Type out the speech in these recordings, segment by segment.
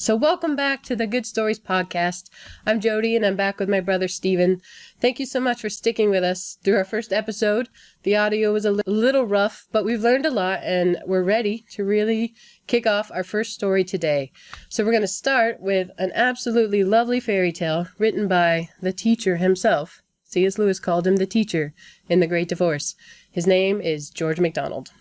So welcome back to the Good Stories podcast. I'm Jody and I'm back with my brother Steven. Thank you so much for sticking with us through our first episode. The audio was a little rough, but we've learned a lot and we're ready to really kick off our first story today. So we're going to start with an absolutely lovely fairy tale written by the teacher himself. C.S. Lewis called him the teacher in The Great Divorce. His name is George MacDonald.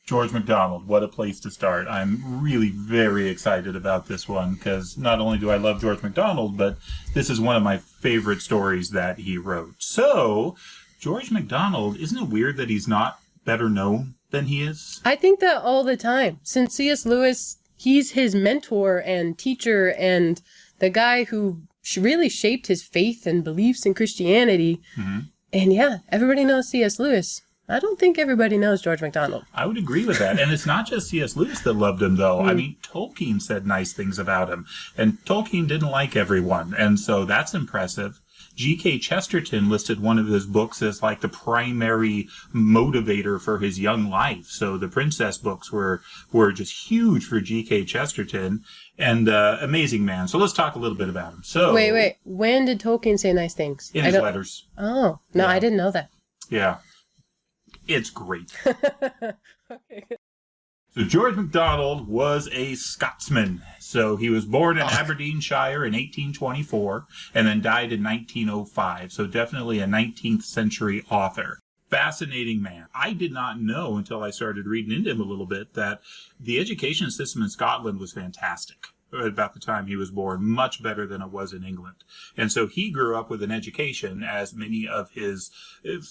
George MacDonald, what a place to start. I'm really very excited about this one because not only do I love George MacDonald, but this is one of my favorite stories that he wrote. So, George MacDonald, isn't it weird that he's not better known than he is? I think that all the time. Since C.S. Lewis, he's his mentor and teacher and the guy who really shaped his faith and beliefs in Christianity. Mm-hmm. And yeah, everybody knows C.S. Lewis. I don't think everybody knows George MacDonald. I would agree with that. And it's not just C.S. Lewis that loved him, though. I mean, Tolkien said nice things about him. And Tolkien didn't like everyone. And so that's impressive. G.K. Chesterton listed one of his books as like the primary motivator for his young life. So the princess books were just huge for G.K. Chesterton. And amazing man. So let's talk a little bit about him. So Wait. When did Tolkien say nice things? In his letters. Oh, no, yeah. I didn't know that. Yeah. It's great. Okay. So George MacDonald was a Scotsman. So he was born in Aberdeenshire in 1824 and then died in 1905. So definitely a 19th century author. Fascinating man. I did not know until I started reading into him a little bit that the education system in Scotland was fantastic. About the time he was born, much better than it was in England. And so he grew up with an education, as many of his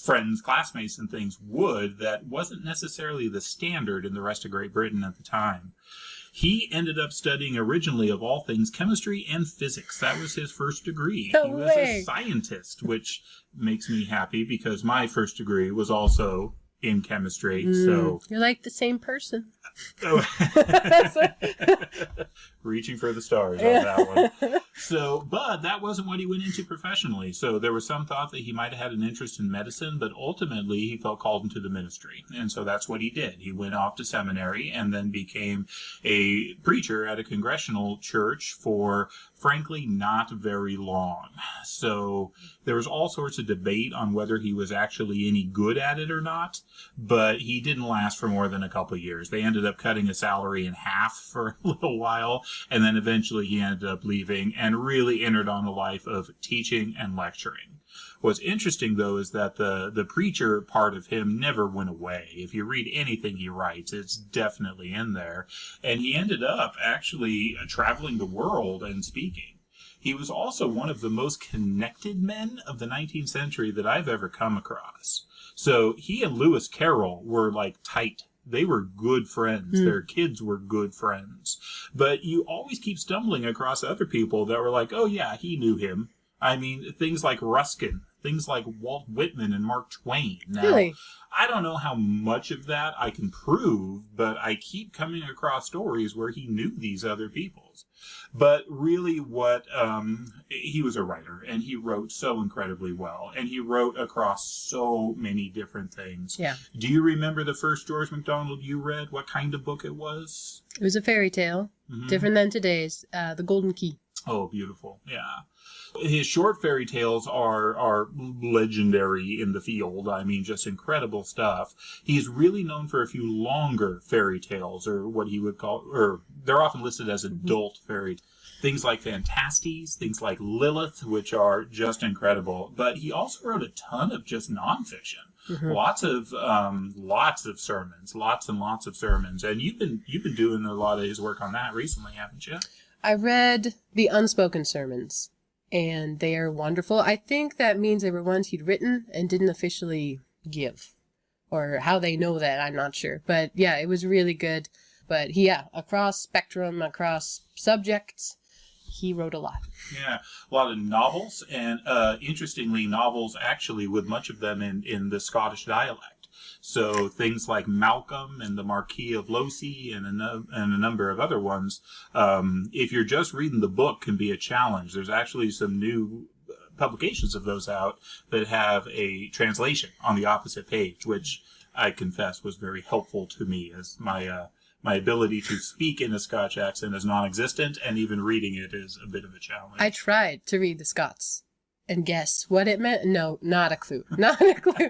friends, classmates, and things would, that wasn't necessarily the standard in the rest of Great Britain at the time. He ended up studying originally, of all things, chemistry and physics. That was his first degree. No he was a scientist, which makes me happy because my first degree was also in chemistry. So you're like the same person. Reaching for the stars on that one. So, but that wasn't what he went into professionally. So there was some thought that he might have had an interest in medicine, but ultimately he felt called into the ministry. And so that's what he did. He went off to seminary and then became a preacher at a congregational church for, frankly, not very long. So there was all sorts of debate on whether he was actually any good at it or not, but he didn't last for more than a couple of years. They ended up cutting his salary in half for a little while, and then eventually he ended up leaving and really entered on a life of teaching and lecturing. What's interesting, though, is that the preacher part of him never went away. If you read anything he writes, it's definitely in there. And he ended up actually traveling the world and speaking. He was also one of the most connected men of the 19th century that I've ever come across. So he and Lewis Carroll were like tight. They were good friends. Their kids were good friends. But you always keep stumbling across other people that were like, oh yeah, he knew him. I mean, things like Ruskin, things like Walt Whitman and Mark Twain. Now, really? I don't know how much of that I can prove, but I keep coming across stories where he knew these other peoples. But really he was a writer, and he wrote so incredibly well, and he wrote across so many different things. Yeah. Do you remember the first George MacDonald you read? What kind of book it was? It was a fairy tale, different than today's, The Golden Key. Oh, beautiful. Yeah. His short fairy tales are legendary in the field. I mean, just incredible stuff. He's really known for a few longer fairy tales, or what he would call, or they're often listed as adult fairy tales. Things like Fantastes, things like Lilith, which are just incredible. But he also wrote a ton of just nonfiction. Lots of sermons, lots and lots of sermons. And you've been doing a lot of his work on that recently, haven't you? I read the unspoken sermons, and they are wonderful. I think that means they were ones he'd written and didn't officially give. Or how they know that, I'm not sure. But yeah, it was really good. But across spectrum, across subjects, he wrote a lot. Yeah, a lot of novels, and interestingly, novels actually with much of them in the Scottish dialect. So things like Malcolm and the Marquis of Locy and a number of other ones, if you're just reading the book, can be a challenge. There's actually some new publications of those out that have a translation on the opposite page, which I confess was very helpful to me as my my ability to speak in a Scotch accent is non-existent, and even reading it is a bit of a challenge. I tried to read the Scots and guess what it meant. No, not a clue. Not a clue.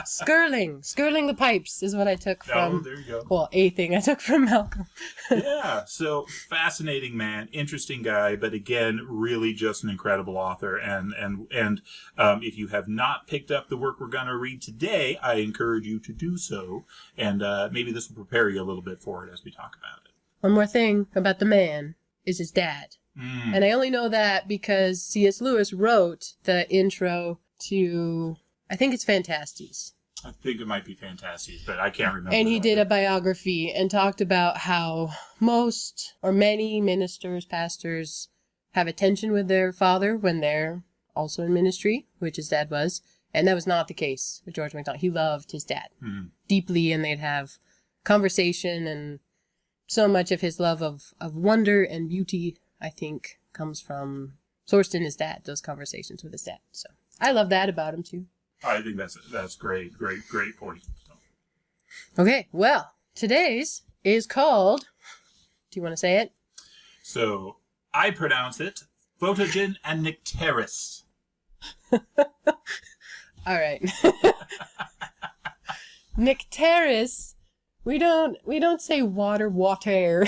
Skirling the pipes is what I took from. Oh, there you go. Well, a thing I took from Malcolm. Yeah, so fascinating man, interesting guy, but again, really just an incredible author. And if you have not picked up the work we're going to read today, I encourage you to do so. And maybe this will prepare you a little bit for it as we talk about it. One more thing about the man is his dad. And I only know that because C.S. Lewis wrote the intro to, I think it's Fantastes. I think it might be Fantastes, but I can't remember. And he did a biography and talked about how most or many ministers, pastors, have a tension with their father when they're also in ministry, which his dad was. And that was not the case with George MacDonald. He loved his dad deeply, and they'd have conversation, and so much of his love of wonder and beauty, I think, comes from sourced in his dad, those conversations with his dad. So I love that about him too. I think that's great point. So. Okay, well, today's is called, do you want to say it? So I pronounce it Photogen and Nycteris. All right. Nycteris. We don't say water.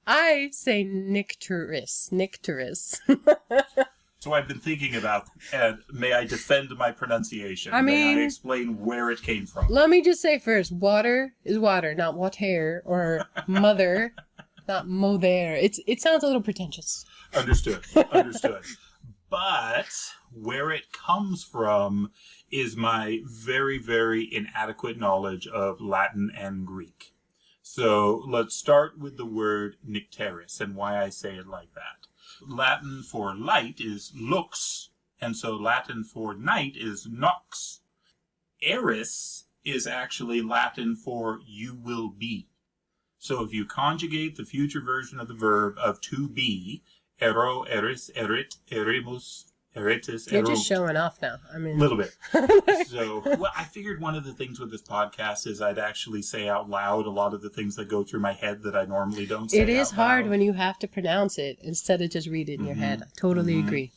I say Nycteris. So I've been thinking about, and may I defend my pronunciation? May I explain where it came from? Let me just say first, water is water, not water, or mother, not mother. It sounds a little pretentious. Understood. But where it comes from is my very, very inadequate knowledge of Latin and Greek. So let's start with the word Nycteris and why I say it like that. Latin for light is lux, and so Latin for night is nox. Eris is actually Latin for you will be. So if you conjugate the future version of the verb of to be, ero, eris, erit, eremus, eretus, You're just showing off now. I mean, a little bit. So, well, I figured one of the things with this podcast is I'd actually say out loud a lot of the things that go through my head that I normally don't say. It is out loud. hard when you have to pronounce it instead of just read it in your head. I totally agree.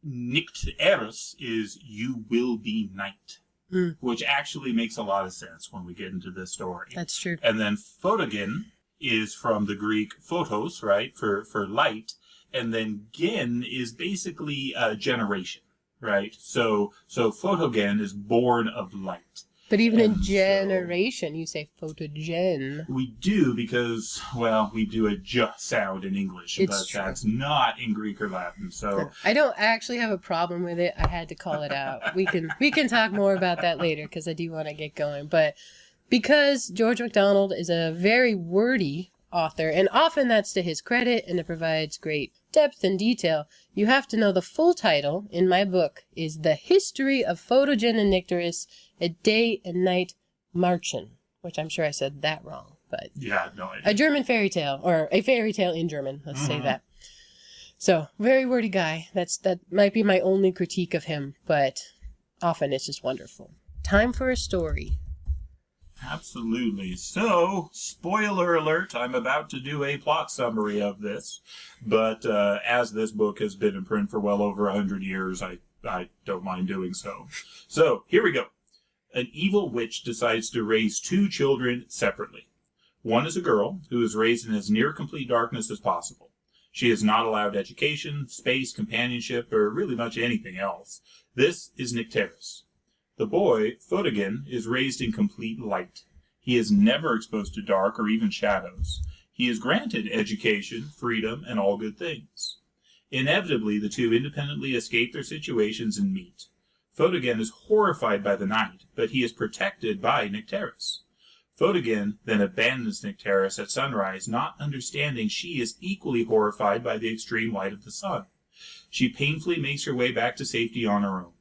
Nycteris is you will be night, which actually makes a lot of sense when we get into this story. That's true. And then photogen is from the Greek photos, right, for light. And then gen is basically a generation, right? So photogen is born of light. But even in generation, you say photogen. We do because, well, we do a j sound in English, but that's not in Greek or Latin. So I don't actually have a problem with it. I had to call it out. We can talk more about that later because I do want to get going. But because George MacDonald is a very wordy author, and often that's to his credit, and it provides great depth and detail, you have to know the full title in my book is The History of Photogen and Nycteris, a Day and Night Märchen, which I'm sure I said that wrong, but yeah, no idea. A German fairy tale, or a fairy tale in German, let's say that. So, very wordy guy. That might be my only critique of him, but often it's just wonderful. Time for a story. Absolutely. So, spoiler alert, I'm about to do a plot summary of this, but as this book has been in print for well over 100 years, I don't mind doing so. So, here we go. An evil witch decides to raise two children separately. One is a girl who is raised in as near complete darkness as possible. She is not allowed education, space, companionship, or really much anything else. This is Nycteris. The boy, Photogen, is raised in complete light. He is never exposed to dark or even shadows. He is granted education, freedom, and all good things. Inevitably, the two independently escape their situations and meet. Photogen is horrified by the night, but he is protected by Nycteris. Photogen then abandons Nycteris at sunrise, not understanding she is equally horrified by the extreme light of the sun. She painfully makes her way back to safety on her own.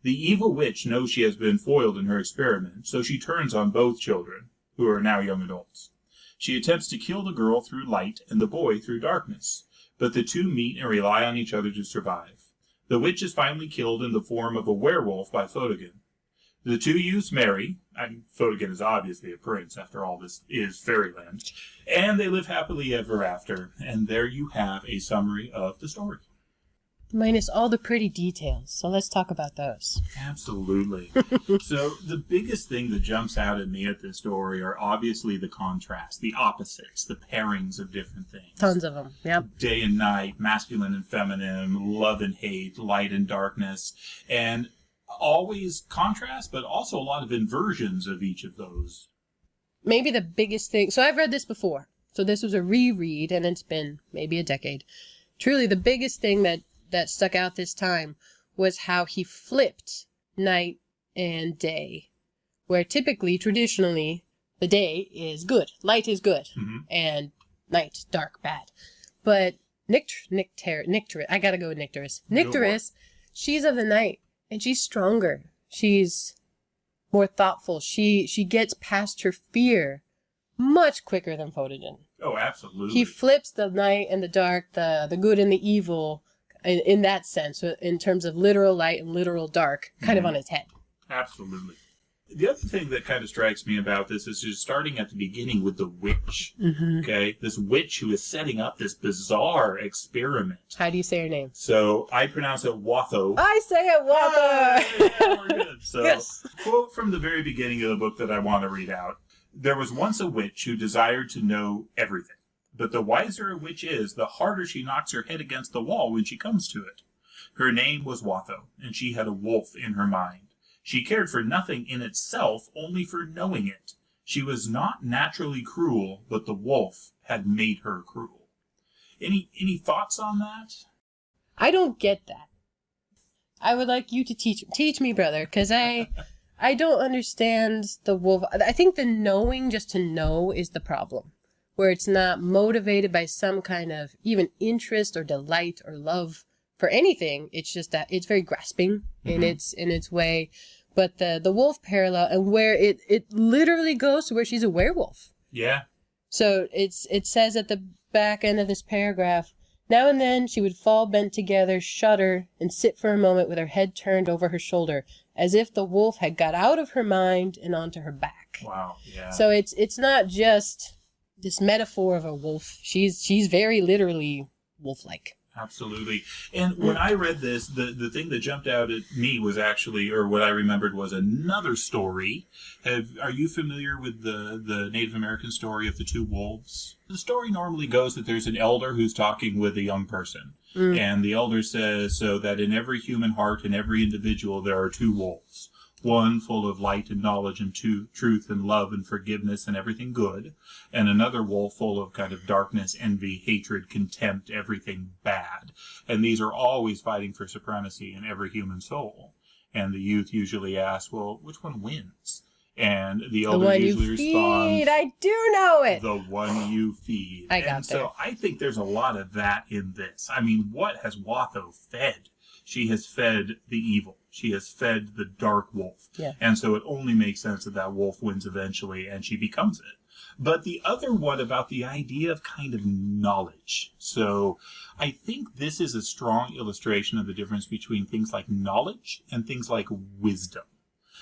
The evil witch knows she has been foiled in her experiment, so she turns on both children, who are now young adults. She attempts to kill the girl through light and the boy through darkness, but the two meet and rely on each other to survive. The witch is finally killed in the form of a werewolf by Photogen. The two youths marry. Photogen is obviously a prince, after all, this is fairyland. And they live happily ever after. And there you have a summary of the story. Minus all the pretty details. So let's talk about those. Absolutely. So the biggest thing that jumps out at me at this story are obviously the contrast, the opposites, the pairings of different things. Tons of them. Yep. Day and night, masculine and feminine, love and hate, light and darkness, and always contrast, but also a lot of inversions of each of those. Maybe the biggest thing. So I've read this before. So this was a reread, and it's been maybe a decade. Truly, the biggest thing that stuck out this time was how he flipped night and day, where typically, traditionally, the day is good, light is good, and night, dark, bad. But Nycteris, I gotta go with Nycteris. Nycteris, she's of the night, and she's stronger. She's more thoughtful. She gets past her fear much quicker than Photogen. Oh, absolutely. He flips the night and the dark, the good and the evil, in that sense, in terms of literal light and literal dark, kind of on its head. Absolutely. The other thing that kind of strikes me about this is just starting at the beginning with the witch. Okay? This witch who is setting up this bizarre experiment. How do you say her name? So I pronounce it Watho. I say it Watho! Yeah, we're good. So, yes. Quote from the very beginning of the book that I want to read out. There was once a witch who desired to know everything. But the wiser a witch is, the harder she knocks her head against the wall when she comes to it. Her name was Watho, and she had a wolf in her mind. She cared for nothing in itself, only for knowing it. She was not naturally cruel, but the wolf had made her cruel. Any thoughts on that? I don't get that. I would like you to teach me, brother, because I don't understand the wolf. I think the knowing just to know is the problem, where it's not motivated by some kind of even interest or delight or love for anything. It's just that it's very grasping in its way. But the wolf parallel, and where it literally goes to where she's a werewolf. Yeah. So it says at the back end of this paragraph, now and then she would fall bent together, shudder, and sit for a moment with her head turned over her shoulder, as if the wolf had got out of her mind and onto her back. Wow, yeah. So it's not just this metaphor of a wolf. She's very literally wolf-like. Absolutely. And when I read this, the thing that jumped out at me was actually, or what I remembered was another story. Are you familiar with the Native American story of the two wolves? The story normally goes that there's an elder who's talking with a young person. And the elder says, so that in every human heart and every individual there are two wolves. One full of light and knowledge and truth and love and forgiveness and everything good. And another wolf full of kind of darkness, envy, hatred, contempt, everything bad. And these are always fighting for supremacy in every human soul. And the youth usually asks, well, which one wins? And the elder usually responds, I do know it. The one you feed. I got and so I think there's a lot of that in this. I mean, what has Watho fed? She has fed the evil. She has fed the dark wolf. Yeah. And so it only makes sense that that wolf wins eventually and she becomes it. But the other one about the idea of kind of knowledge. So I think this is a strong illustration of the difference between things like knowledge and things like wisdom.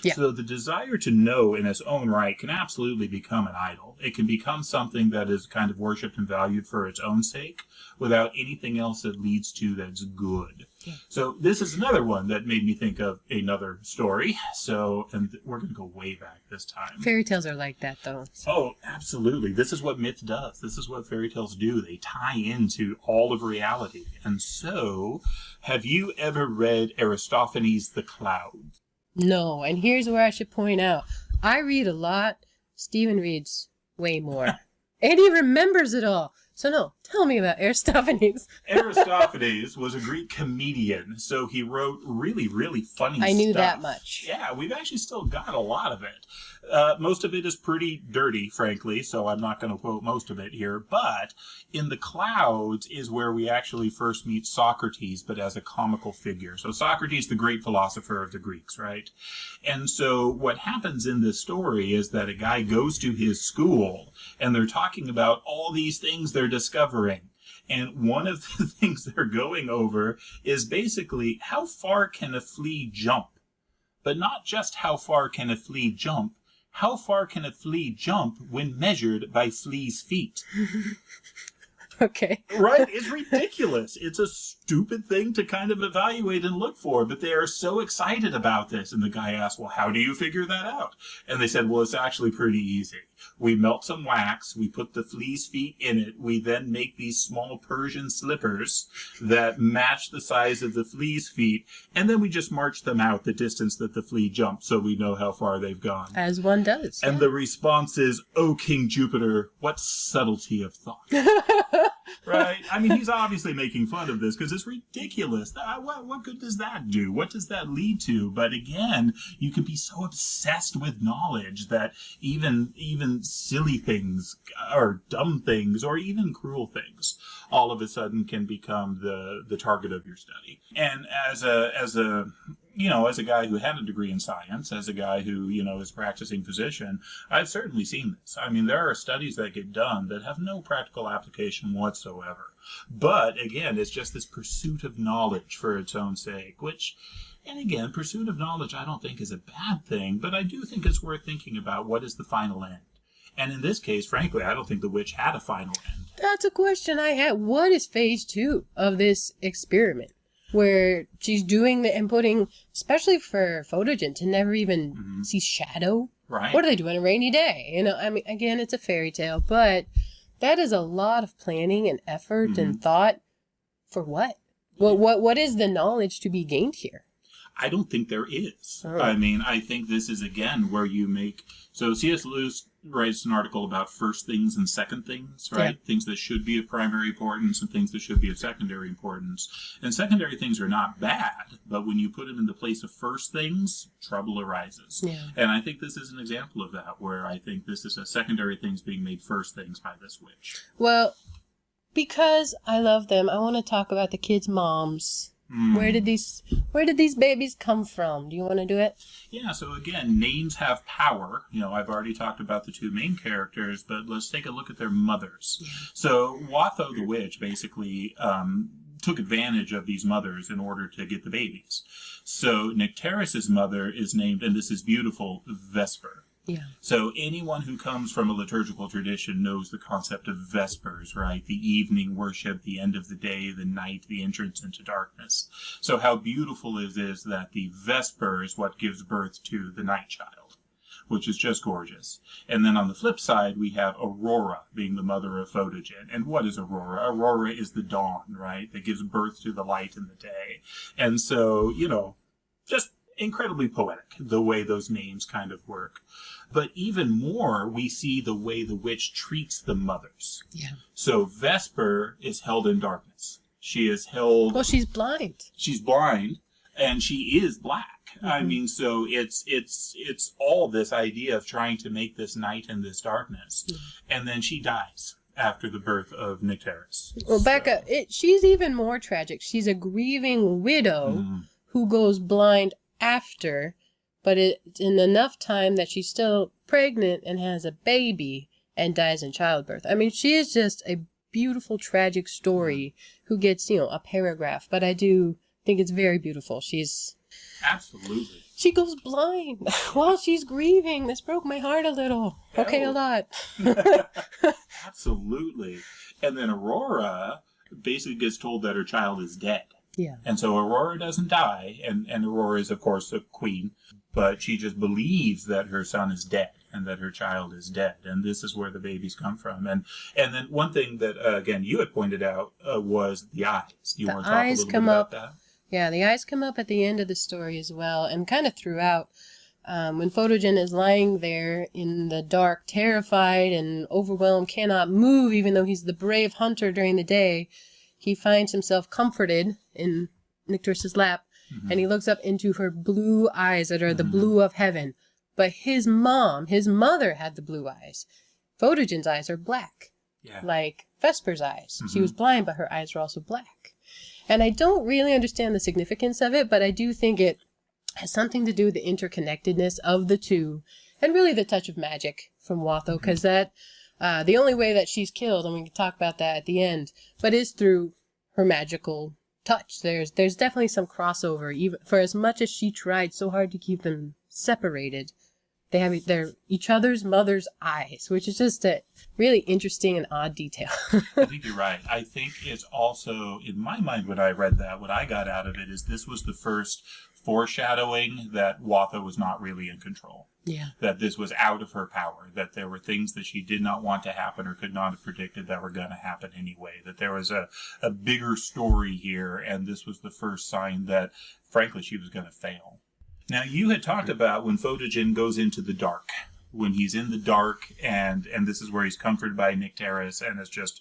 Yeah. So the desire to know in its own right can absolutely become an idol. It can become something that is kind of worshipped and valued for its own sake without anything else that leads to that's good. Yeah. So this is another one that made me think of another story. So, and we're going to go way back this time. Fairy tales are like that, though. So. Oh, absolutely. This is what myth does. This is what fairy tales do. They tie into all of reality. And so, have you ever read Aristophanes' The Cloud? No, and here's where I should point out. I read a lot. Stephen reads way more. And he remembers it all. So no, tell me about Aristophanes. Aristophanes was a Greek comedian, so he wrote really, really funny stuff. I knew that much. Yeah, we've actually still got a lot of it. Most of it is pretty dirty, frankly, so I'm not going to quote most of it here. But in The Clouds is where we actually first meet Socrates, but as a comical figure. So Socrates, the great philosopher of the Greeks, right? And so what happens in this story is that a guy goes to his school, and they're talking about all these things they're discovering. And one of the things they're going over is basically how far can a flea jump? But not just how far can a flea jump. How far can a flea jump when measured by flea's feet? Okay. Right? It's ridiculous. It's a stupid thing to kind of evaluate and look for, but they are so excited about this. And the guy asked, well, how do you figure that out? And they said, well, it's actually pretty easy. We melt some wax, we put the flea's feet in it, we then make these small Persian slippers that match the size of the flea's feet, and then we just march them out the distance that the flea jumped so we know how far they've gone. As one does. And the response is, "O King Jupiter, what subtlety of thought." Right? I mean, he's obviously making fun of this because it's ridiculous. What good does that do? What does that lead to? But again, you can be so obsessed with knowledge that even silly things or dumb things or even cruel things all of a sudden can become the target of your study. And as a guy who had a degree in science, as a guy who, is a practicing physician, I've certainly seen this. I mean, there are studies that get done that have no practical application whatsoever. But again, it's just this pursuit of knowledge for its own sake, which, and again, pursuit of knowledge I don't think is a bad thing, but I do think it's worth thinking about what is the final end. And in this case, frankly, I don't think the witch had a final end. That's a question I had. What is phase 2 of this experiment? Where she's doing and putting, especially for Photogen, to never even see shadow. Right. What do they do on a rainy day? I mean, again, it's a fairy tale, but that is a lot of planning and effort and thought for what? Well, what is the knowledge to be gained here? I don't think there is. Oh. I mean, I think this is, again, where you make... So C.S. Lewis writes an article about first things and second things, right? Yeah. Things that should be of primary importance and things that should be of secondary importance. And secondary things are not bad, but when you put them in the place of first things, trouble arises. Yeah. And I think this is an example of that, where I think this is a secondary things being made first things by this witch. Well, because I love them, I want to talk about the kids' moms. Where did these babies come from? Do you want to do it? Yeah, so again, names have power. I've already talked about the two main characters, but let's take a look at their mothers. Yeah. So Watho the witch basically took advantage of these mothers in order to get the babies. So Nycteris' mother is named, and this is beautiful, Vesper. Yeah. So anyone who comes from a liturgical tradition knows the concept of Vespers, right? The evening worship, the end of the day, the night, the entrance into darkness. So how beautiful it is that the Vesper is what gives birth to the night child, which is just gorgeous. And then on the flip side, we have Aurora being the mother of Photogen. And what is Aurora? Aurora is the dawn, right? That gives birth to the light in the day. And so, just incredibly poetic, the way those names kind of work. But even more, we see the way the witch treats the mothers. Yeah. So Vesper is held in darkness. She is held... Well, she's blind. She's blind, and she is black. I mean, so it's all this idea of trying to make this night and this darkness. And then she dies after the birth of Nycteris. Well, back up. She's even more tragic. She's a grieving widow who goes blind after, but it's in enough time that she's still pregnant and has a baby and dies in childbirth. I mean, she is just a beautiful, tragic story who gets, a paragraph, but I do think it's very beautiful. She's... Absolutely. She goes blind while she's grieving. This broke my heart a little. Okay, a lot. Absolutely. And then Aurora basically gets told that her child is dead. Yeah. And so Aurora doesn't die, and Aurora is, of course, a queen, but she just believes that her son is dead and that her child is dead, and this is where the babies come from. And then one thing that, again, you had pointed out was the eyes. You want to talk a little bit about that? Yeah, the eyes come up at the end of the story as well, and kind of throughout. When Photogen is lying there in the dark, terrified and overwhelmed, cannot move, even though he's the brave hunter during the day, he finds himself comforted in Nycteris' lap, and he looks up into her blue eyes that are the blue of heaven. But his mother had the blue eyes. Photogen's eyes are black, like Vesper's eyes. She was blind, but her eyes were also black. And I don't really understand the significance of it, but I do think it has something to do with the interconnectedness of the two, and really the touch of magic from Watho, because that... the only way that she's killed, and we can talk about that at the end, but is through her magical touch. There's definitely some crossover. Even for as much as she tried so hard to keep them separated, they're each other's mother's eyes, which is just a really interesting and odd detail. I think you're right. I think it's also, in my mind, when I read that, what I got out of it is this was the first foreshadowing that Watho was not really in control. Yeah. That this was out of her power, that there were things that she did not want to happen or could not have predicted that were going to happen anyway, that there was a bigger story here, and this was the first sign that, frankly, she was going to fail. Now, you had talked about when Photogen goes into the dark, when he's in the dark, and this is where he's comforted by Nycteris and is just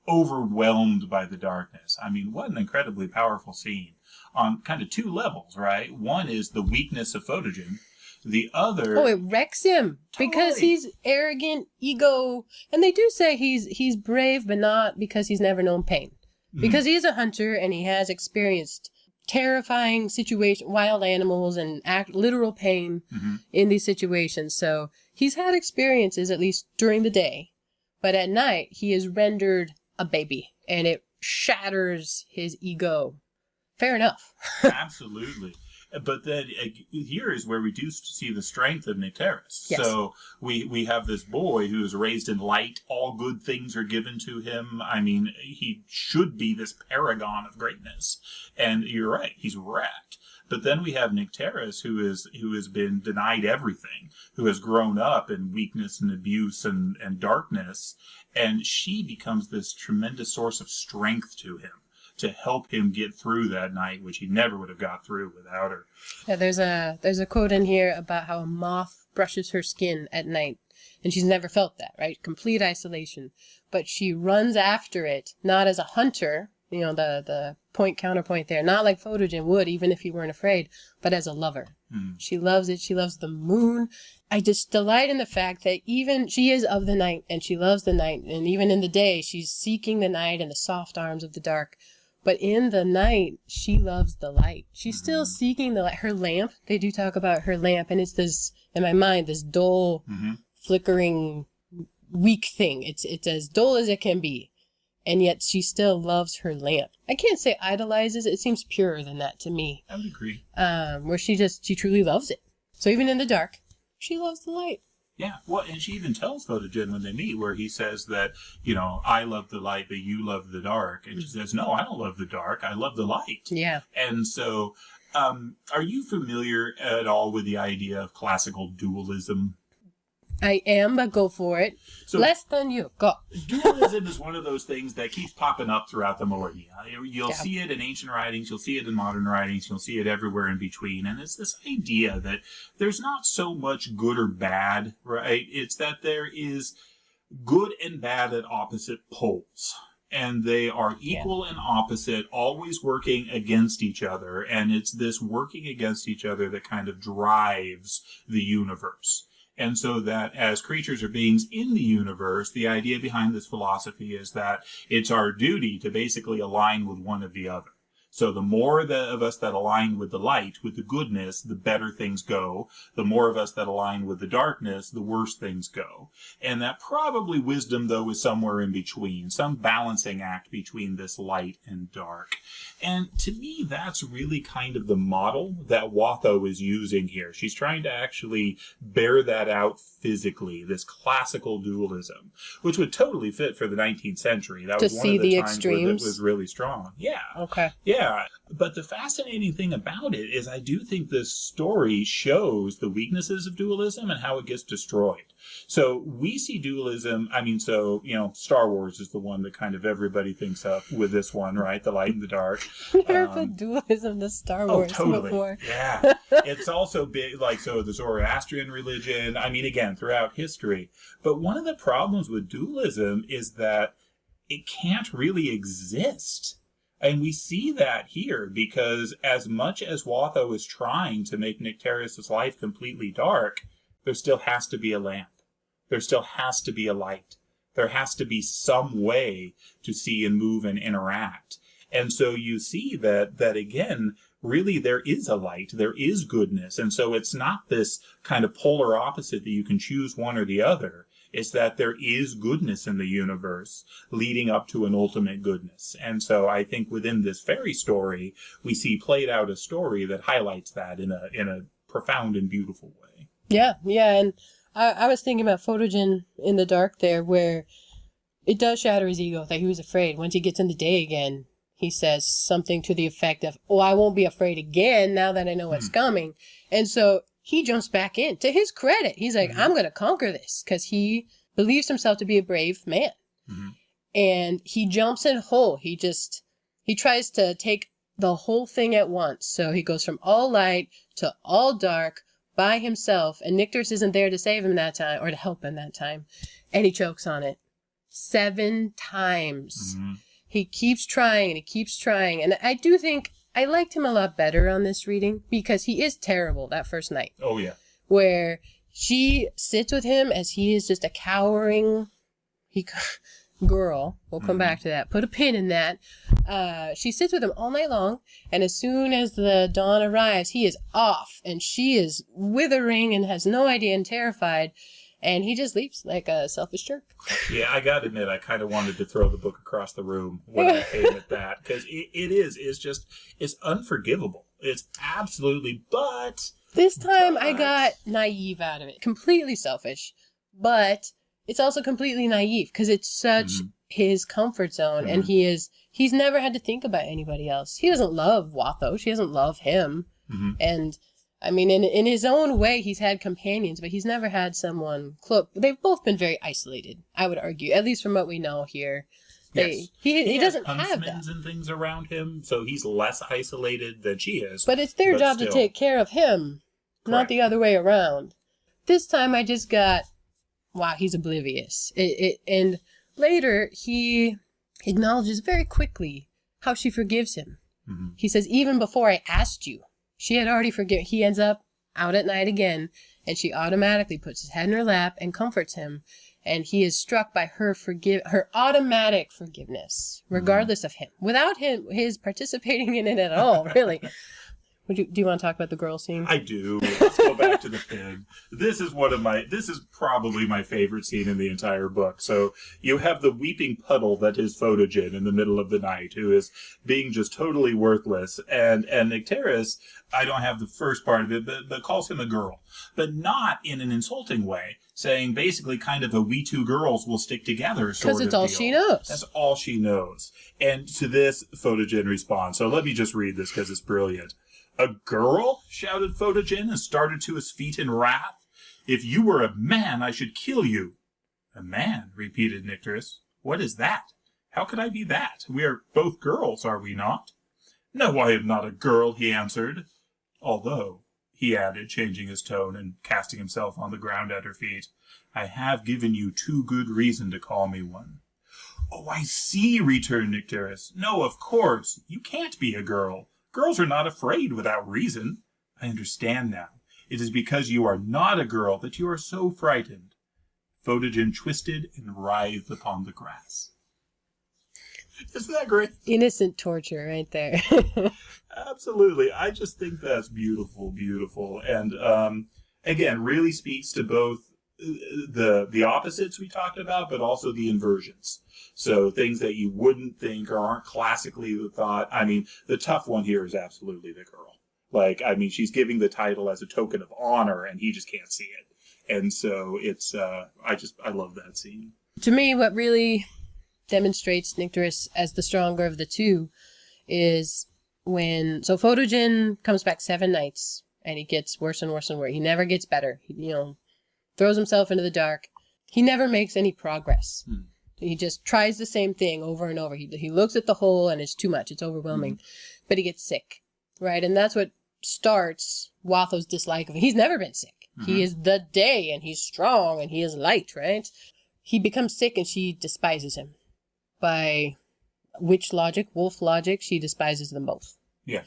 overwhelmed by the darkness. I mean, what an incredibly powerful scene on kind of two levels, right? One is the weakness of Photogen. The other... Oh, it wrecks him. Totally. Because he's arrogant, ego... And they do say he's brave, but not because he's never known pain. Mm-hmm. Because he's a hunter and he has experienced terrifying situations, wild animals, and literal pain in these situations. So he's had experiences, at least during the day. But at night, he is rendered a baby. And it shatters his ego. Fair enough. Absolutely. But then here is where we do see the strength of Nycteris. Yes. So we have this boy who is raised in light. All good things are given to him. I mean, he should be this paragon of greatness. And you're right, he's wrecked. But then we have Nycteris, who has been denied everything, who has grown up in weakness and abuse and darkness. And she becomes this tremendous source of strength to him, to help him get through that night, which he never would have got through without her. Yeah, there's a quote in here about how a moth brushes her skin at night, and she's never felt that, right? Complete isolation. But she runs after it, not as a hunter, you know, the point counterpoint there, not like Photogen would, even if he weren't afraid, but as a lover. She loves it. She loves the moon. I just delight in the fact that even she is of the night, and she loves the night, and even in the day, she's seeking the night and the soft arms of the dark. But in the night, she loves the light. She's still seeking the light. Her lamp, they do talk about her lamp, and it's this, in my mind, this dull, flickering, weak thing. It's as dull as it can be. And yet she still loves her lamp. I can't say idolizes. It seems purer than that to me. I would agree. Where she truly loves it. So even in the dark, she loves the light. Yeah, well, and she even tells Photogen when they meet, where he says that, you know, I love the light, but you love the dark. And she says, no, I don't love the dark. I love the light. Yeah. And so, are you familiar at all with the idea of classical dualism? I am, but go for it. So, less than you. Go. Dualism is one of those things that keeps popping up throughout the millennia. You'll see it in ancient writings, you'll see it in modern writings, you'll see it everywhere in between. And it's this idea that there's not so much good or bad, right? It's that there is good and bad at opposite poles. And they are equal and opposite, always working against each other. And it's this working against each other that kind of drives the universe. And so that as creatures or beings in the universe, the idea behind this philosophy is that it's our duty to basically align with one or the other. So the more of us that align with the light, with the goodness, the better things go. The more of us that align with the darkness, the worse things go. And that probably wisdom, though, is somewhere in between, some balancing act between this light and dark. And to me, that's really kind of the model that Watho is using here. She's trying to actually bear that out physically, this classical dualism, which would totally fit for the 19th century. That was one of the times where it was really strong. Yeah. Okay. Yeah. But the fascinating thing about it is I do think this story shows the weaknesses of dualism and how it gets destroyed. So we see dualism, Star Wars is the one that kind of everybody thinks of with this one, right? The light and the dark. Never put dualism to Star Wars before. Yeah. It's also big, the Zoroastrian religion, again, throughout history. But one of the problems with dualism is that it can't really exist. And we see that here because as much as Watho is trying to make Nycteris' life completely dark, there still has to be a lamp. There still has to be a light. There has to be some way to see and move and interact. And so you see that again, really there is a light, there is goodness. And so it's not this kind of polar opposite that you can choose one or the other. It's that there is goodness in the universe leading up to an ultimate goodness. And so I think within this fairy story, we see played out a story that highlights that in a profound and beautiful way. Yeah, and I was thinking about Photogen in the dark there, where it does shatter his ego that he was afraid. Once he gets in the day again, he says something to the effect of, "Oh, I won't be afraid again now that I know what's coming." And so he jumps back in. To his credit, he's like, "I'm going to conquer this," because he believes himself to be a brave man. And he jumps in whole. He tries to take the whole thing at once. So he goes from all light to all dark by himself. And Nycteris isn't there to save him that time, or to help him that time. And he chokes on it 7 times. He keeps trying and he keeps trying. And I do think I liked him a lot better on this reading, because he is terrible that first night. Oh, yeah. Where she sits with him as he is just a cowering girl. We'll come back to that. Put a pin in that. She sits with him all night long, and as soon as the dawn arrives, he is off, and she is withering and has no idea and terrified. And he just leaves like a selfish jerk. Yeah, I gotta admit, I kind of wanted to throw the book across the room when I came at that. Because it's unforgivable. It's absolutely, but... This time I got naive out of it. Completely selfish. But it's also completely naive, because it's such his comfort zone. And he's never had to think about anybody else. He doesn't love Watho. She doesn't love him. And... I mean, in his own way, he's had companions, but he's never had someone close. They've both been very isolated, I would argue, at least from what we know here. He doesn't have that. And things around him, so he's less isolated than she is. But it's their job to take care of him, not the other way around. This time I just got, wow, he's oblivious. And later, he acknowledges very quickly how she forgives him. He says, "Even before I asked you, she had already forgiven." He ends up out at night again, and she automatically puts his head in her lap and comforts him. And he is struck by her automatic forgiveness, regardless of him, without his participating in it at all, really. Do you want to talk about the girl scene? I do. Let's go back to the pig. This is probably my favorite scene in the entire book. So you have the weeping puddle that is Photogen in the middle of the night, who is being just totally worthless. And Nycteris, I don't have the first part of it, but calls him a girl. But not in an insulting way, saying basically kind of a "we two girls will stick together" sort of Because it's all deal. she knows. That's all she knows. And to this, Photogen responds. So let me just read this because it's brilliant. "A girl?" shouted Photogen and started to his feet in wrath. "If you were a man, I should kill you." "A man?" repeated Nycteris. "What is that? How could I be that? We are both girls, are we not?" "No, I am not a girl," he answered. "Although," he added, changing his tone and casting himself on the ground at her feet, "I have given you too good reason to call me one." "Oh, I see," returned Nycteris. "No, of course. You can't be a girl. Girls are not afraid without reason. I understand now. It is because you are not a girl that you are so frightened." Photogen twisted and writhed upon the grass. Isn't that great? Innocent torture right there. Absolutely. I just think that's beautiful, beautiful. And again, really speaks to both the opposites we talked about, but also the inversions. So things that you wouldn't think or aren't classically thought. I mean, the tough one here is absolutely the girl. Like, I mean, she's giving the title as a token of honor, and he just can't see it. And so it's, I love that scene. To me, what really demonstrates Nycteris as the stronger of the two is so Photogen comes back 7 nights, and he gets worse and worse and worse. He never gets better. He, throws himself into the dark. He never makes any progress. He just tries the same thing over and over. He looks at the hole, and it's too much. It's overwhelming. But he gets sick, right? And that's what starts Watho's dislike of him. He's never been sick. He is the day, and he's strong, and he is light, right? He becomes sick, and she despises him. By witch logic, wolf logic, she despises them both. Yeah.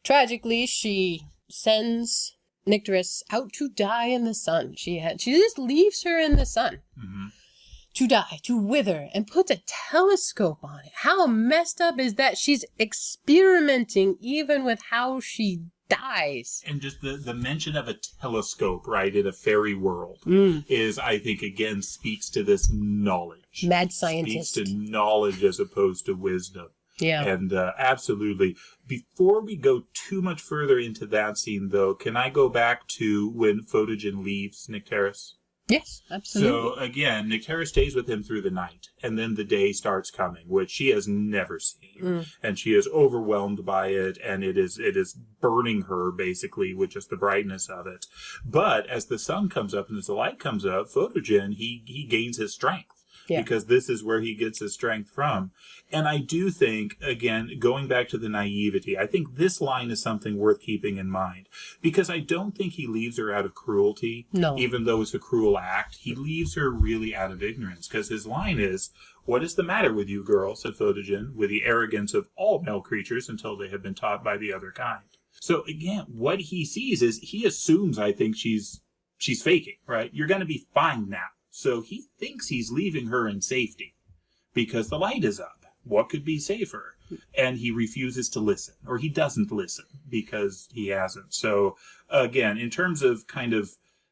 Tragically, she sends Nycteris out to die in the sun. She just leaves her in the sun to die, to wither, and puts a telescope on it. How messed up is that? She's experimenting even with how she dies. And just the mention of a telescope, right, in a fairy world is, I think, again, speaks to this knowledge. Mad scientist. Speaks to knowledge as opposed to wisdom. Yeah. And absolutely. Before we go too much further into that scene, though, can I go back to when Photogen leaves Nycteris? Yes, absolutely. So, again, Nycteris stays with him through the night, and then the day starts coming, which she has never seen. And she is overwhelmed by it, and it is burning her, basically, with just the brightness of it. But as the sun comes up and as the light comes up, Photogen, he gains his strength. Yeah. Because this is where he gets his strength from. And I do think, again, going back to the naivety, I think this line is something worth keeping in mind. Because I don't think he leaves her out of cruelty. No. Even though it's a cruel act. He leaves her really out of ignorance. Because his line is, "What is the matter with you, girl?" said Photogen, with the arrogance of all male creatures until they have been taught by the other kind. So, again, what he sees is, he assumes, I think, she's faking, right? You're going to be fine now. So he thinks he's leaving her in safety because the light is up. What could be safer? And he refuses to listen, or he doesn't listen because he hasn't. So again, in terms of kind of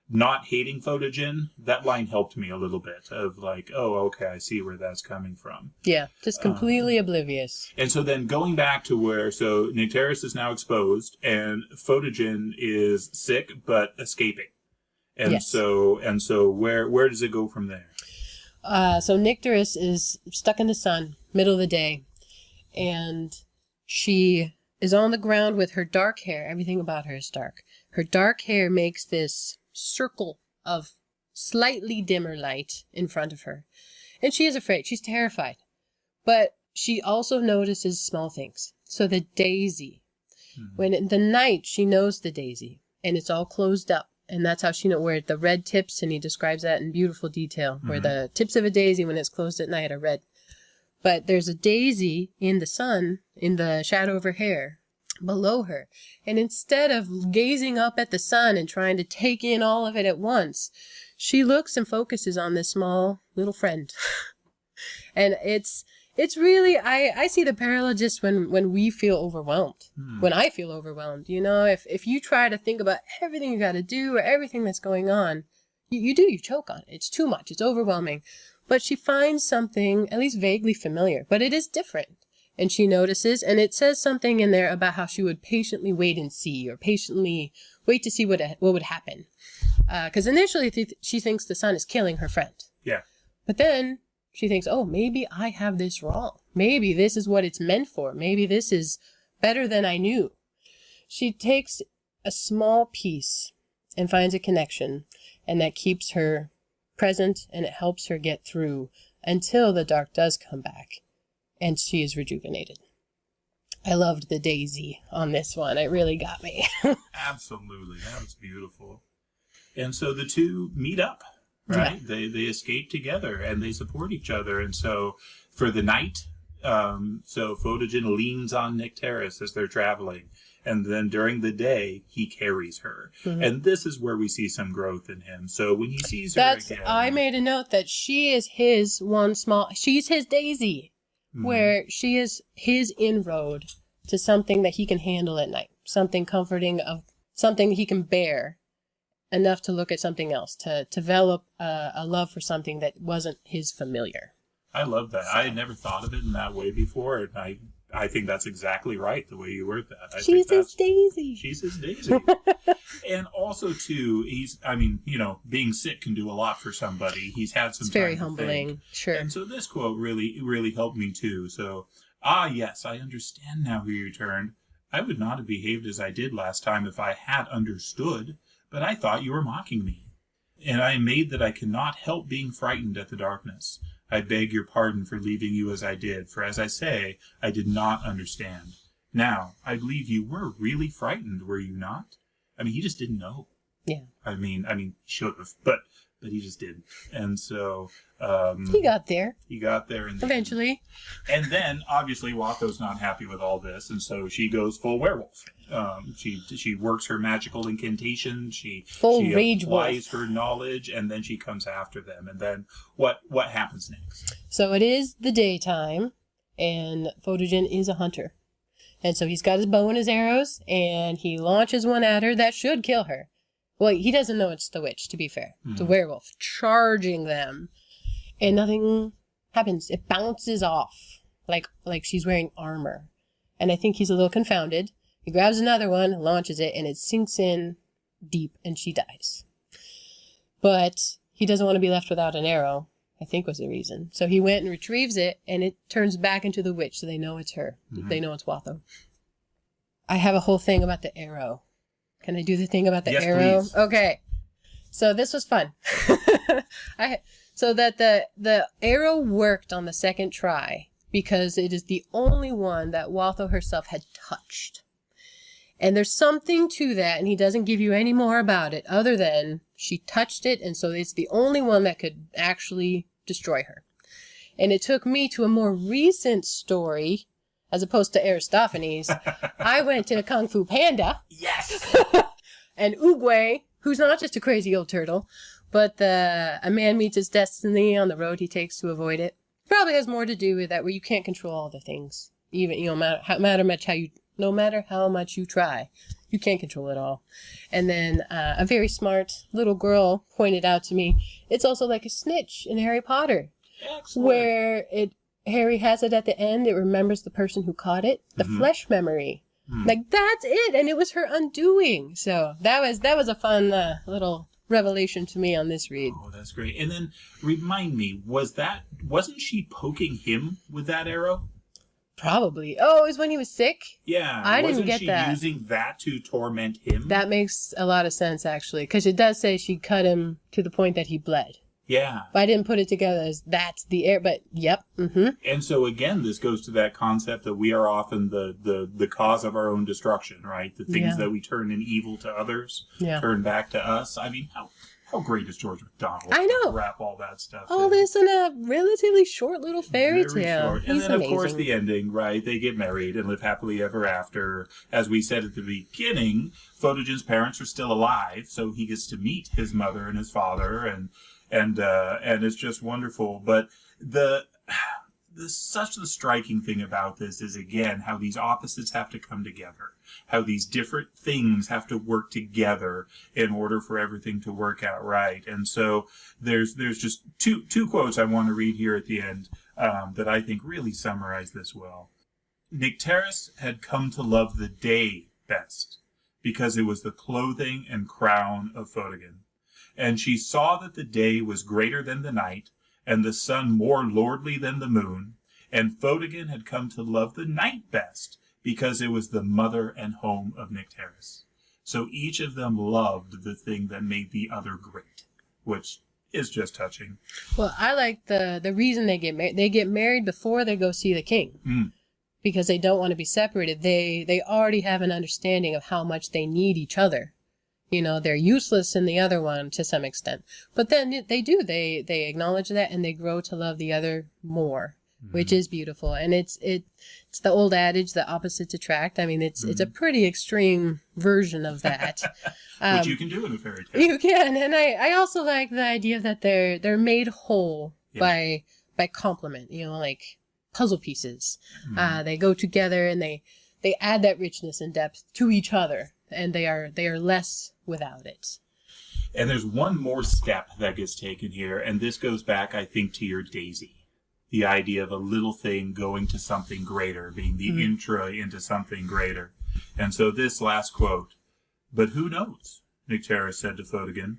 not hating Photogen, that line helped me a little bit of like, oh, okay, I see where that's coming from. Yeah, just completely oblivious. And so then going back to where, so Nycteris is now exposed and Photogen is sick but escaping. And yes. so where does it go from there? So Nycteris is stuck in the sun, middle of the day, and she is on the ground with her dark hair. Everything about her is dark. Her dark hair makes this circle of slightly dimmer light in front of her. And she is afraid. She's terrified. But she also notices small things. So the daisy. When in the night, she knows the daisy, and it's all closed up. And that's how she knows where the red tips, and he describes that in beautiful detail, where the tips of a daisy when it's closed at night are red. But there's a daisy in the sun, in the shadow of her hair, below her. And instead of gazing up at the sun and trying to take in all of it at once, she looks and focuses on this small little friend. And it's really, I see the parallel just when we feel overwhelmed. When I feel overwhelmed, you know, if you try to think about everything you got to do or everything that's going on, you choke on it. It's too much. It's overwhelming. But she finds something at least vaguely familiar, but it is different. And she notices, and it says something in there about how she would patiently wait and see, or patiently wait to see what would happen. Because initially she thinks the sun is killing her friend. Yeah. But then she thinks, oh, maybe I have this wrong. Maybe this is what it's meant for. Maybe this is better than I knew. She takes a small piece and finds a connection, and that keeps her present, and it helps her get through until the dark does come back, and she is rejuvenated. I loved the daisy on this one. It really got me. Absolutely. That was beautiful. And so the two meet up. Right, yeah. They escape together and they support each other, and so for the night, so Photogen leans on Nycteris as they're traveling, and then during the day he carries her, and this is where we see some growth in him. So when he sees her again, I made a note that she is she's his daisy, where she is his inroad to something that he can handle at night, something comforting, of something he can bear. Enough to look at something else, to develop a love for something that wasn't his familiar. I love that. I had never thought of it in that way before, and I think that's exactly right, the way you word that. She's his daisy. She's his daisy. And also, too, being sick can do a lot for somebody. He's had some time to think. It's very humbling, sure. And so this quote really helped me, too. So, yes, I understand now who you turned. I would not have behaved as I did last time if I had understood. But I thought you were mocking me, and I am made that I cannot help being frightened at the darkness. I beg your pardon for leaving you as I did, for as I say, I did not understand. Now, I believe you were really frightened, were you not? I mean, he just didn't know. Yeah. I mean, he should have, but he just didn't. And so he got there. He got there eventually. And then, obviously, Watho's not happy with all this, and so she goes full werewolf. She works her magical incantation. She applies her knowledge, and then she comes after them. And then what happens next? So it is the daytime, and Photogen is a hunter. And so he's got his bow and his arrows, and he launches one at her that should kill her. Well, he doesn't know it's the witch, to be fair. It's a werewolf charging them, and nothing happens. It bounces off like she's wearing armor. And I think he's a little confounded. He grabs another one, launches it, and it sinks in deep, and she dies. But he doesn't want to be left without an arrow, I think was the reason. So he went and retrieves it, and it turns back into the witch, so they know it's her. They know it's Watho. I have a whole thing about the arrow. Can I do the thing about the arrow? Please. Okay. So this was fun. So that the arrow worked on the second try because it is the only one that Watho herself had touched. And there's something to that, and he doesn't give you any more about it other than she touched it, and so it's the only one that could actually destroy her. And it took me to a more recent story, as opposed to Aristophanes. I went to Kung Fu Panda. Yes! And Oogway, who's not just a crazy old turtle, but a man meets his destiny on the road he takes to avoid it. Probably has more to do with that, where you can't control all the things. Even, no matter how much you try, you can't control it all. And then a very smart little girl pointed out to me, it's also like a snitch in Harry Potter. Excellent. Where Harry has it at the end, it remembers the person who caught it, the flesh memory. Like, that's it, and it was her undoing. So that was a fun little revelation to me on this read. Oh, that's great. And then remind me, wasn't she poking him with that arrow? Probably. Oh, it was when he was sick? Yeah. I didn't get that. Wasn't she using that to torment him? That makes a lot of sense, actually, because it does say she cut him to the point that he bled. Yeah. But I didn't put it together as that's the air, but yep. And so again, this goes to that concept that we are often the cause of our own destruction, right? The things that we turn in evil to others turn back to us. I mean, how great is George MacDonald? I know. To wrap all that stuff All in. this in a relatively short little fairy Very tale. short. And He's then, amazing. of course, the ending, right? They get married and live happily ever after. As we said at the beginning, Photogen's parents are still alive, so he gets to meet his mother and his father, and it's just wonderful. But such the striking thing about this is, again, how these opposites have to come together, how these different things have to work together in order for everything to work out right. And so there's just two quotes I want to read here at the end that I think really summarize this well. Nycteris had come to love the day best because it was the clothing and crown of Photogen. And she saw that the day was greater than the night, and the sun more lordly than the moon, and Photogen had come to love the night best, because it was the mother and home of Nycteris. So each of them loved the thing that made the other great, which is just touching. Well, I like the reason they get married. They get married before they go see the king. Because they don't want to be separated. They already have an understanding of how much they need each other. You know, they're useless in the other one to some extent. But then they do. They acknowledge that, and they grow to love the other more, which is beautiful. And it's the old adage, the opposites attract. I mean, it's a pretty extreme version of that. Which you can do in a fairy tale. You can. And I also like the idea that they're made whole by complement, you know, like puzzle pieces. They go together, and they add that richness and depth to each other. And they are less without it. And there's one more step that gets taken here, and this goes back, I think, to your Daisy. The idea of a little thing going to something greater, being the intro into something greater. And so this last quote, "But who knows," Nycteris said to Photogen,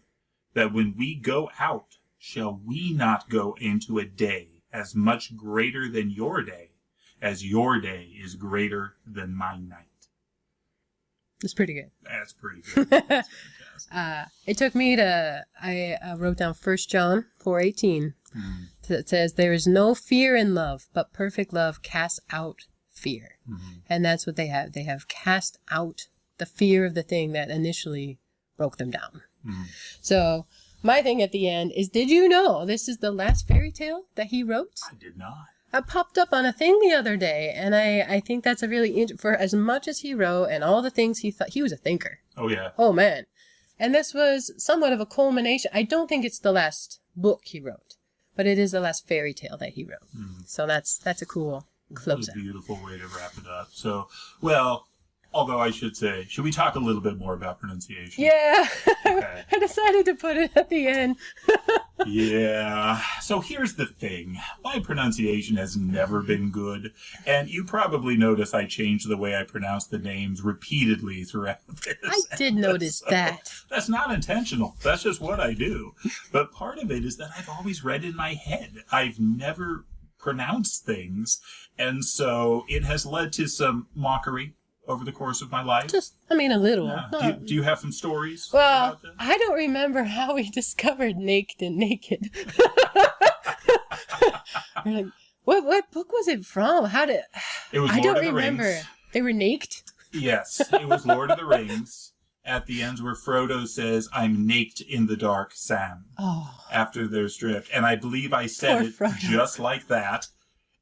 "that when we go out, shall we not go into a day as much greater than your day, as your day is greater than my night?" It's pretty good. That's pretty good. That's fantastic. It took me I wrote down 1 John 4:18. It says, "There is no fear in love, but perfect love casts out fear." And that's what they have. They have cast out the fear of the thing that initially broke them down. So my thing at the end is, did you know this is the last fairy tale that he wrote? I did not. I popped up on a thing the other day, and I think that's a really, for as much as he wrote and all the things he thought, he was a thinker. Oh, yeah. Oh, man. And this was somewhat of a culmination. I don't think it's the last book he wrote, but it is the last fairy tale that he wrote. So that's a cool close What a beautiful way to wrap it up. So, well, although I should say, should we talk a little bit more about pronunciation? Yeah. Okay. I decided to put it at the end. Yeah. So here's the thing. My pronunciation has never been good. And you probably notice I changed the way I pronounce the names repeatedly throughout this. I did notice that. That's not intentional. That's just what I do. But part of it is that I've always read in my head. I've never pronounced things. And so it has led to some mockery over the course of my life. Just, I mean, a little. Yeah. Do you have some stories Well, about this? I don't remember how we discovered Naked and Naked. We're like, what book was it from? How did... It was I Lord don't of the remember. Rings. They were naked? Yes, it was Lord of the Rings. At the end where Frodo says, "I'm naked in the dark, Sam." Oh. After they're stripped. And I believe I said Poor it Frodo. just like that.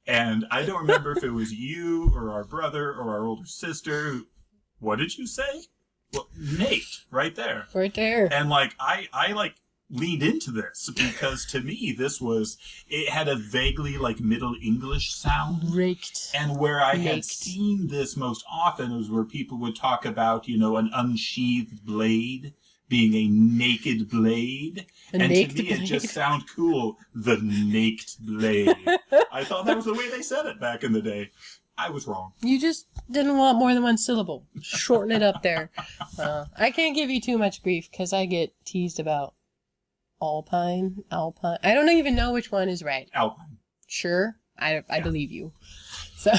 And I don't remember if it was you or our brother or our older sister. What did you say? Well, naked, right there. Right there. And like I leaned into this because to me it had a vaguely like Middle English sound. Raked. And where I had Naked. seen this most often was where people would talk about, an unsheathed blade being a naked blade. And to me it just sounded cool. The naked blade. I thought that was the way they said it back in the day. I was wrong. You just didn't want more than one syllable. Shorten it up there. I can't give you too much grief because I get teased about Alpine. I don't even know which one is right. Alpine. Sure. I believe you. So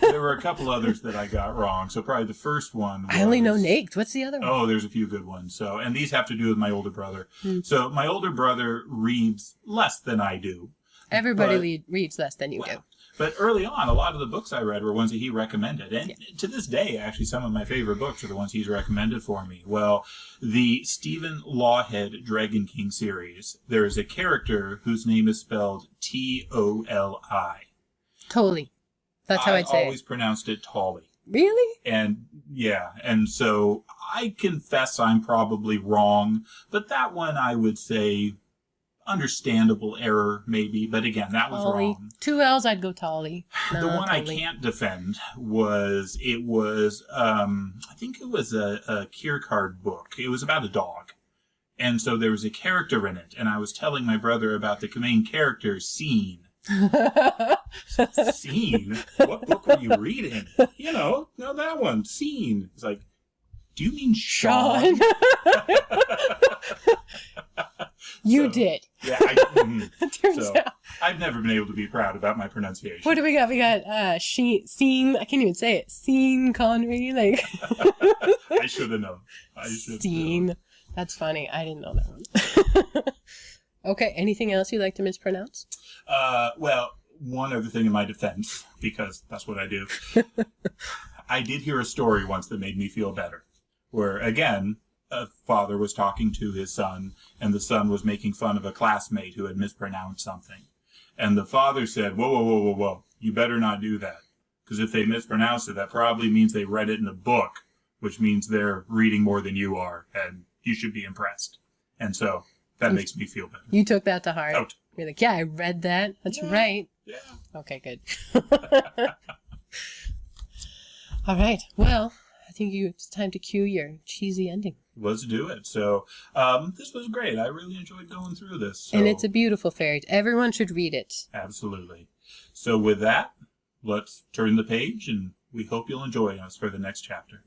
There were a couple others that I got wrong. So probably the first one was... I only know Naked. What's the other one? Oh, there's a few good ones. So, and these have to do with my older brother. So my older brother reads less than I do. Everybody reads less than you do. But early on, a lot of the books I read were ones that he recommended. And to this day, actually, some of my favorite books are the ones he's recommended for me. Well, the Stephen Lawhead Dragon King series, there is a character whose name is spelled Toli. Totally. That's how I'd say I always pronounced it Tolly. Really? And yeah, and so I confess I'm probably wrong, but that one I would say understandable error maybe, but again, that was Tolly. wrong. 2 L's, I'd go Tolly. The one Tolly. I can't defend was I think it was a Kierkegaard book. It was about a dog. And so there was a character in it, and I was telling my brother about the main character, Scene. Scene? What book were you reading? No, that one, Scene. It's like, do you mean Sean? You did. Yeah, Turns out. I've never been able to be proud about my pronunciation. What do we got? We got Scene. I can't even say it. Scene Connery. Like I should have known. Scene. That's funny. I didn't know that one. Okay. Anything else you'd like to mispronounce? Well, one other thing in my defense, because that's what I do. I did hear a story once that made me feel better. Where, again, a father was talking to his son, and the son was making fun of a classmate who had mispronounced something. And the father said, whoa, you better not do that. Because if they mispronounce it, that probably means they read it in a book, which means they're reading more than you are, and you should be impressed. And so, that makes me feel better. You took that to heart. Out. You're like, yeah, I read that. That's right. Yeah. Okay, good. All right. Well, I think it's time to cue your cheesy ending. Let's do it. So, this was great. I really enjoyed going through this. So. And it's a beautiful fairy. Everyone should read it. Absolutely. So with that, let's turn the page, and we hope you'll enjoy us for the next chapter.